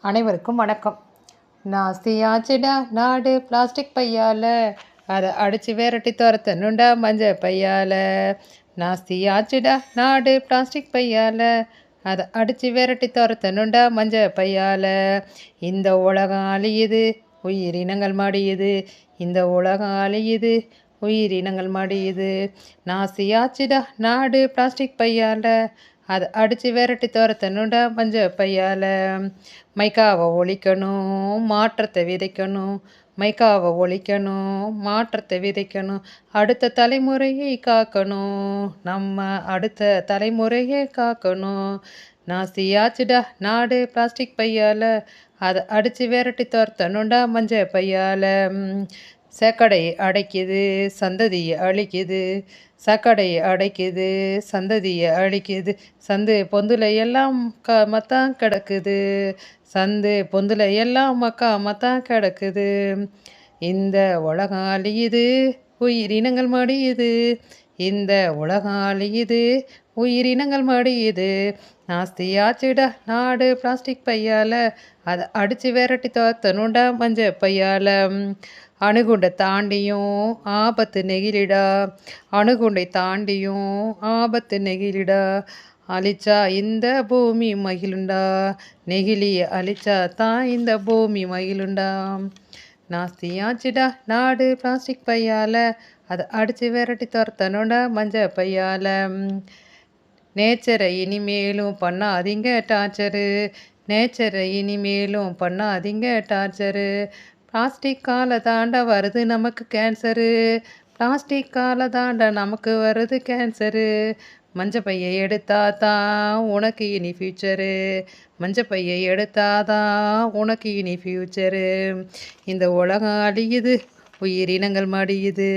அனைவருக்கும் வணக்கம். நாஸ்தியாச்சுடா நாடு பிளாஸ்டிக் பையால, அதை அடித்து விரட்டி துரத்தணுண்டா மஞ்ச பையால. நாஸ்தியாச்சுடா நாடு பிளாஸ்டிக் பையால, அதை அடித்து விரட்டி துரத்தணுண்டா மஞ்ச பையால. இந்த உலகம் அழியுது, உயிரினங்கள் மடியுது. இந்த உலகம் அழியுது, உயிரினங்கள் மடியுது. நாஸ்தியாச்சுடா நாடு பிளாஸ்டிக் பையால, அதை அடித்து விரட்டி துரத்தணுண்டா மஞ்ச பையால. மைக்காவை ஒழிக்கணும், மாற்றத்தை விதைக்கணும். மைக்காவை ஒழிக்கணும், மாற்றத்தை விதைக்கணும். அடுத்த தலைமுறையை காக்கணும், நம்ம அடுத்த தலைமுறையை காக்கணும். நாஸ்தியாச்சுடா நாடு பிளாஸ்டிக் பையால, அதை அடித்து விரட்டி துரத்தணுண்டா மஞ்ச பையால. சேக்கடையை அடைக்குது, சந்ததியை அழிக்குது. சாக்கடையை அடைக்குது, சந்ததியை அழிக்குது. சந்து பொந்துல எல்லாம் மக்காமத்தான் கிடக்குது. சந்து பொந்துல எல்லாம் மக்காமத்தான் கிடக்குது. இந்த உலகம் அழியுது, உயிரினங்கள் மடியுது. இந்த உலகம் அழியுது, உயிரினங்கள் மடியுது. நாஸ்தியாச்சுடா நாடு பிளாஸ்டிக் பையால, அதை அடித்து விரட்டி துரத்தணுண்டா மஞ்ச பையால. அணுகுண்டை தாண்டியும் ஆபத்து நெகிழிடா. அணுகுண்டை தாண்டியும் ஆபத்து நெகிழிடா. அழிச்சா இந்த பூமி மகிழுண்டா. நெகிழியை அழிச்சா தான் இந்த பூமி மகிழுண்டா. நாஸ்தியாச்சுடா நாடு பிளாஸ்டிக் பையால, அதை அடித்து விரட்டி துரத்தணுண்டா மஞ்ச பையால. நேச்சரை இனிமேலும் பண்ணாதீங்க டார்ச்சரு. நேச்சரை இனிமேலும் பண்ணாதீங்க டார்ச்சரு. பிளாஸ்டிக் காலை தாண்ட வருது நமக்கு கேன்சரு. பிளாஸ்டிக் காலை தாண்ட நமக்கு வருது கேன்சரு. மஞ்ச பையை எடுத்தாதான் உனக்கு இனி ஃப்யூச்சரு. மஞ்ச பையை எடுத்தாதான் உனக்கு இனி ஃப்யூச்சரு. இந்த உலகம் அழியுது, உயிரினங்கள் மடியுது.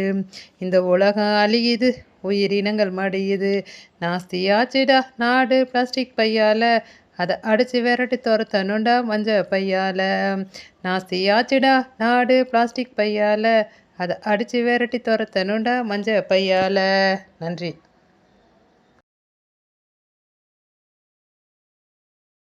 இந்த உலகம் அழியுது, உயிரினங்கள் மடியுது. நாஸ்தியாச்சுடா நாடு பிளாஸ்டிக் பையால, அதை அடித்து விரட்டி துரத்தணுண்டா மஞ்ச பையால. நாஸ்தியாச்சுடா நாடு பிளாஸ்டிக் பையால, அதை அடித்து விரட்டி துரத்தணுண்டா மஞ்ச பையால. நன்றி.